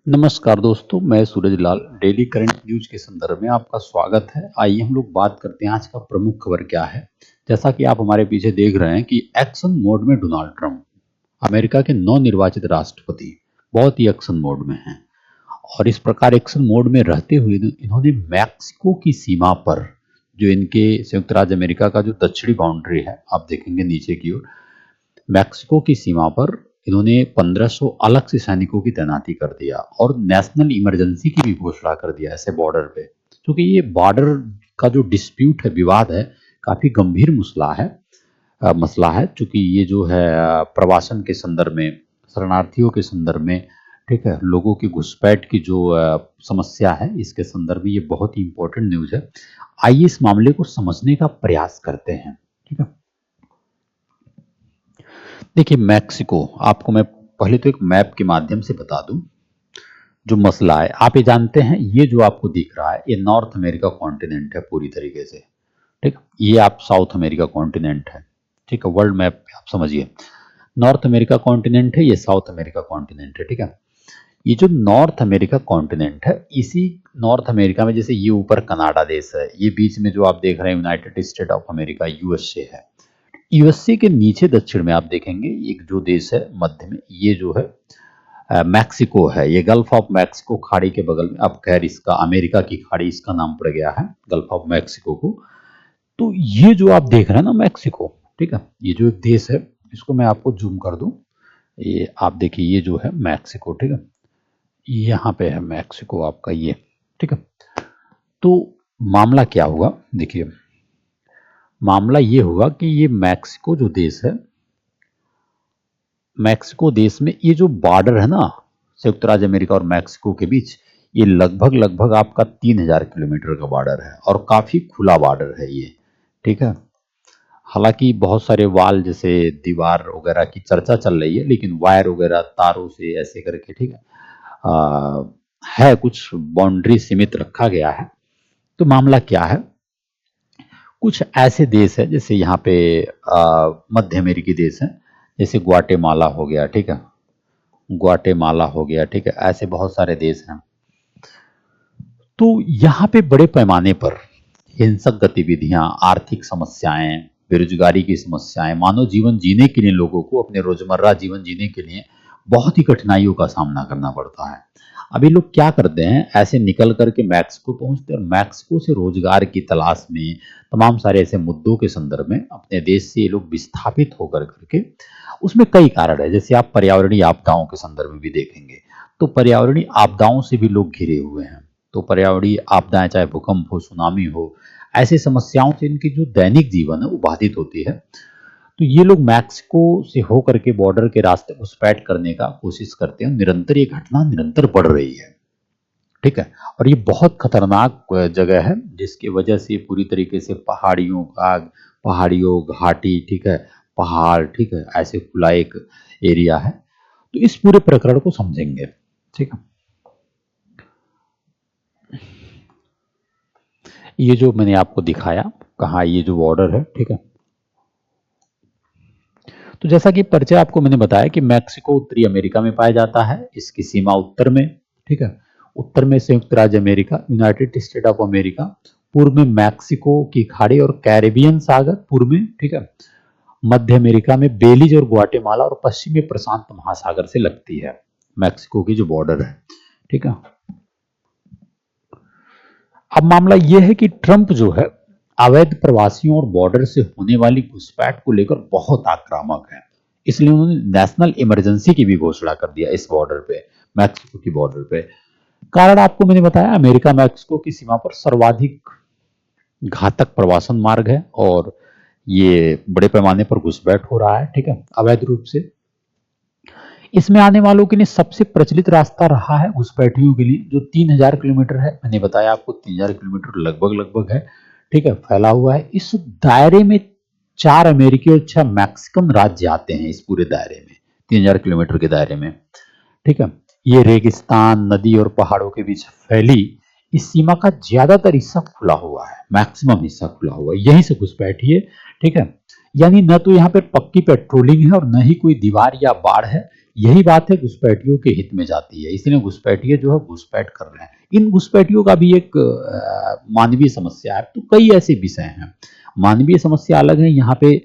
नमस्कार दोस्तों, मैं Suraj Lal daily current news के संदर्भ में आपका स्वागत है। आइए हम लोग बात करते हैं आज का प्रमुख खबर क्या है। जैसा कि आप हमारे पीछे देख रहे हैं कि एक्शन मोड में डोनाल्ड ट्रंप, अमेरिका के नवनिर्वाचित राष्ट्रपति, बहुत ही एक्शन मोड में हैं। और इस प्रकार एक्शन मोड में रहते हुए इन्होंने मैक्सिको की सीमा पर, जो इनके संयुक्त राज्य अमेरिका का जो दक्षिणी बाउंड्री है, आप देखेंगे नीचे की ओर, मैक्सिको की सीमा पर इन्होंने 1500 अलग से सैनिकों की तैनाती कर दिया और नेशनल इमरजेंसी की भी घोषणा कर दिया ऐसे बॉर्डर पे। क्योंकि ये बॉर्डर का जो डिस्प्यूट है, विवाद है, काफी गंभीर मसला है क्योंकि ये जो है प्रवासन के संदर्भ में, शरणार्थियों के संदर्भ में, ठीक है, लोगों की घुसपैठ की जो समस्या है, इसके संदर्भ में ये बहुत ही इंपॉर्टेंट न्यूज है। आइए इस मामले को समझने का प्रयास करते हैं। ठीक है, देखिए मैक्सिको, आपको मैं पहले तो एक मैप के माध्यम से बता दूं जो मसला है। आप ये जानते हैं, ये जो आपको दिख रहा है, ये नॉर्थ अमेरिका कॉन्टिनेंट है पूरी तरीके से। ठीक, ये आप साउथ अमेरिका कॉन्टिनेंट है। ठीक है, वर्ल्ड मैप पे आप समझिए, नॉर्थ अमेरिका कॉन्टिनेंट है, ये साउथ अमेरिका कॉन्टिनेंट है। ठीक है, ये जो नॉर्थ अमेरिका कॉन्टिनेंट है, इसी नॉर्थ अमेरिका में, जैसे ये ऊपर कनाडा देश है, ये बीच में जो आप देख रहे हैं United state of America, USA है। यूएसए के नीचे दक्षिण में आप देखेंगे एक जो देश है मध्य में, ये जो है मैक्सिको है। ये गल्फ ऑफ मैक्सिको खाड़ी के बगल में, अब खैर इसका अमेरिका की खाड़ी इसका नाम पड़ गया है गल्फ ऑफ मैक्सिको को। तो ये जो आप देख रहे हैं ना मैक्सिको, ठीक है, ये जो एक देश है, इसको मैं आपको जूम कर दूं, ये आप देखिए, ये जो है मैक्सिको, ठीक है, यहाँ पे है मैक्सिको आपका ये। ठीक है, तो मामला क्या हुआ, देखिए मामला ये हुआ कि ये मैक्सिको जो देश है, मैक्सिको देश में ये जो बॉर्डर है ना संयुक्त राज्य अमेरिका और मैक्सिको के बीच, ये लगभग आपका 3000 किलोमीटर का बॉर्डर है और काफी खुला बॉर्डर है ये। ठीक है, हालांकि बहुत सारे वाल जैसे दीवार वगैरह की चर्चा चल रही है, लेकिन वायर वगैरह तारों से ऐसे करके, ठीक है कुछ बाउंड्री सीमित रखा गया है। तो मामला क्या है, कुछ ऐसे देश है जैसे यहाँ पे मध्य अमेरिकी देश है, जैसे ग्वाटेमाला हो गया, ठीक है, ग्वाटेमाला हो गया, ठीक है, ऐसे बहुत सारे देश हैं। तो यहाँ पे बड़े पैमाने पर हिंसक गतिविधियां, आर्थिक समस्याएं, बेरोजगारी की समस्याएं, मानव जीवन जीने के लिए, लोगों को अपने रोजमर्रा जीवन जीने के लिए बहुत ही कठिनाइयों का सामना करना पड़ता है। अभी लोग क्या करते हैं, ऐसे निकल करके मैक्सिको पहुंचते हैं और मैक्सिको से रोजगार की तलाश में, तमाम सारे ऐसे मुद्दों के संदर्भ में अपने देश से ये लोग विस्थापित होकर करके, उसमें कई कारण है, जैसे आप पर्यावरणीय आपदाओं के संदर्भ में भी देखेंगे, तो पर्यावरणीय आपदाओं से भी लोग घिरे हुए हैं। तो पर्यावरणीय आपदाएं, चाहे भूकंप हो, सुनामी हो, ऐसी समस्याओं से इनकी जो दैनिक जीवन है वो बाधित होती है। तो ये लोग मैक्सिको से होकर के बॉर्डर के रास्ते घुसपैठ करने का कोशिश करते हैं। निरंतर ये घटना निरंतर बढ़ रही है। ठीक है, और ये बहुत खतरनाक जगह है, जिसकी वजह से पूरी तरीके से पहाड़ियों घाटी, ठीक है, पहाड़, ठीक है, ऐसे खुला एक एरिया है। तो इस पूरे प्रकरण को समझेंगे। ठीक है, ये जो मैंने आपको दिखाया, कहा ये जो बॉर्डर है, ठीक है, तो जैसा कि परिचय आपको मैंने बताया कि मैक्सिको उत्तरी अमेरिका में पाया जाता है, इसकी सीमा उत्तर में, ठीक है, उत्तर में संयुक्त राज्य America, United state of America, पूर्व में मैक्सिको की खाड़ी और कैरेबियन सागर पूर्व में, ठीक है, मध्य अमेरिका में बेलीज और ग्वाटेमाला, और पश्चिम में प्रशांत महासागर से लगती है मैक्सिको की जो बॉर्डर है। ठीक है, अब मामला यह है कि ट्रंप जो है अवैध प्रवासियों और बॉर्डर से होने वाली घुसपैठ को लेकर बहुत आक्रामक है, इसलिए उन्होंने नेशनल इमरजेंसी की भी घोषणा कर दिया इस बॉर्डर पे, मैक्सिको की बॉर्डर पे। कारण आपको मैंने बताया, अमेरिका मैक्सिको की सीमा पर सर्वाधिक घातक प्रवासन मार्ग है और ये बड़े पैमाने पर घुसपैठ हो रहा है, ठीक है, अवैध रूप से। इसमें आने वालों के लिए सबसे प्रचलित रास्ता रहा है घुसपैठियों के लिए, जो 3000 किलोमीटर है, मैंने बताया आपको 3000 किलोमीटर लगभग है, ठीक है, फैला हुआ है। इस दायरे में 4 अमेरिकी और 6 मैक्सिकन राज्य आते हैं, इस पूरे दायरे में, 3000 किलोमीटर के दायरे में। ठीक है, ये रेगिस्तान, नदी और पहाड़ों के बीच फैली इस सीमा का ज्यादातर हिस्सा खुला हुआ है, मैक्सिमम हिस्सा खुला हुआ है, यहीं से घुसपैठिए। ठीक है, यानी न तो यहाँ पे पक्की पेट्रोलिंग है और न ही कोई दीवार या बाढ़ है, यही बात है घुसपैठियों के हित में जाती है, इसलिए घुसपैठिए जो है घुसपैठ कर रहे हैं। इन घुसपैठियों का भी एक मानवीय समस्या है, तो कई ऐसे विषय हैं। मानवीय समस्या अलग है, यहाँ पे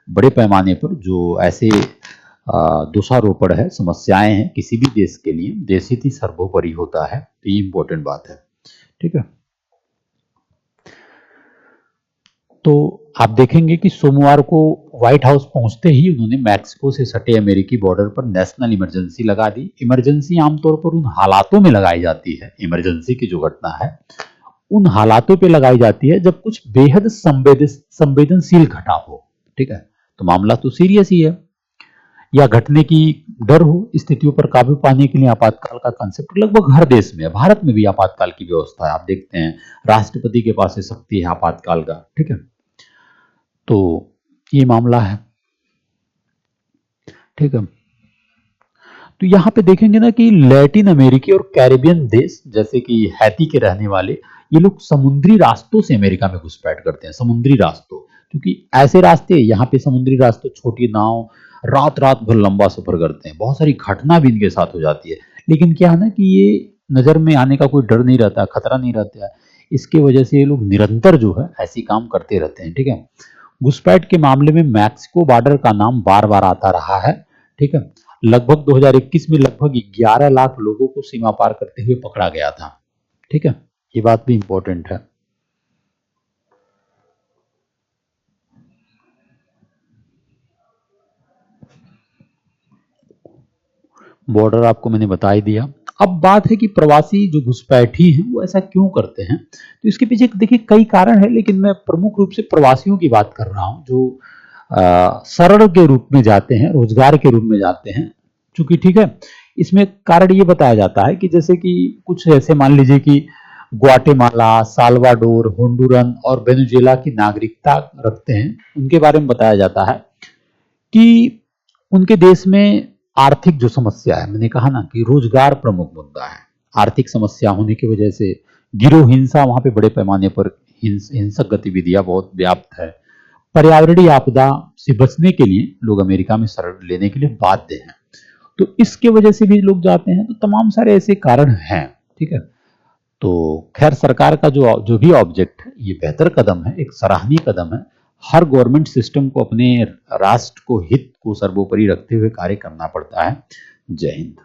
बड़े पैमाने पर जो ऐसे दोषारोपण है, समस्याएं हैं किसी भी देश के लिए, देश हित ही सर्वोपरि होता है, तो ये इंपॉर्टेंट बात है। ठीक है, तो आप देखेंगे कि सोमवार को व्हाइट हाउस पहुंचते ही उन्होंने मैक्सिको से सटे अमेरिकी बॉर्डर पर नेशनल इमरजेंसी लगा दी। इमरजेंसी आमतौर पर उन हालातों में लगाई जाती है, इमरजेंसी की जो घटना है उन हालातों पे लगाई जाती है जब कुछ बेहद संवेदनशील घटा हो। ठीक है, तो मामला तो सीरियस ही है, या घटने की डर हो। स्थितियों पर काबू पाने के लिए आपातकाल का कंसेप्ट लगभग हर देश में है, भारत में भी आपातकाल की व्यवस्था है। आप देखते हैं राष्ट्रपति के पास ये शक्ति है आपातकाल का। ठीक है, तो ये मामला है। ठीक है, तो यहाँ पे देखेंगे ना कि लैटिन अमेरिकी और कैरिबियन देश जैसे कि हैती के रहने वाले, ये लोग समुद्री रास्तों से अमेरिका में घुसपैठ करते हैं, समुद्री रास्तों, क्योंकि ऐसे रास्ते यहाँ पे समुद्री रास्तों, छोटी नाव रात रात भर लंबा सफर करते हैं, बहुत सारी घटना भी इनके साथ हो जाती है। लेकिन क्या है ना कि ये नजर में आने का कोई डर नहीं रहता, खतरा नहीं रहता है, इसके वजह से ये लोग निरंतर जो है ऐसी काम करते रहते हैं। ठीक है, घुसपैठ के मामले में मैक्सिको बॉर्डर का नाम बार बार आता रहा है। ठीक है, लगभग 2021 में लगभग 11 लाख लोगों को सीमा पार करते हुए पकड़ा गया था। ठीक है, ये बात भी इंपॉर्टेंट है। बॉर्डर आपको मैंने बता ही दिया। अब बात है कि प्रवासी जो घुसपैठी हैं वो ऐसा क्यों करते हैं, तो इसके पीछे देखिए कई कारण है, लेकिन मैं प्रमुख रूप से प्रवासियों की बात कर रहा हूं जो शरण के रूप में जाते हैं, रोजगार के रूप में जाते हैं। चूंकि ठीक है, इसमें कारण ये बताया जाता है कि जैसे कि कुछ ऐसे मान लीजिए कि ग्वाटेमाला, साल्वाडोर, होंडुरन और वेनेजुएला की नागरिकता रखते हैं, उनके बारे में बताया जाता है कि उनके देश में आर्थिक जो समस्या है, मैंने कहा ना कि रोजगार प्रमुख मुद्दा है, आर्थिक समस्या होने की वजह से गिरोह हिंसा वहां पे बड़े पैमाने पर हिंसक गतिविधियां बहुत व्याप्त है। पर्यावरणीय आपदा से बचने के लिए लोग अमेरिका में शरण लेने के लिए बाध्य हैं, तो इसके वजह से भी लोग जाते हैं। तो तमाम सारे ऐसे कारण हैं। ठीक है, तो खैर सरकार का जो जो भी ऑब्जेक्ट है ये बेहतर कदम है, एक सराहनीय कदम है। हर गवर्नमेंट सिस्टम को अपने राष्ट्र को हित को सर्वोपरि रखते हुए कार्य करना पड़ता है। जय हिंद।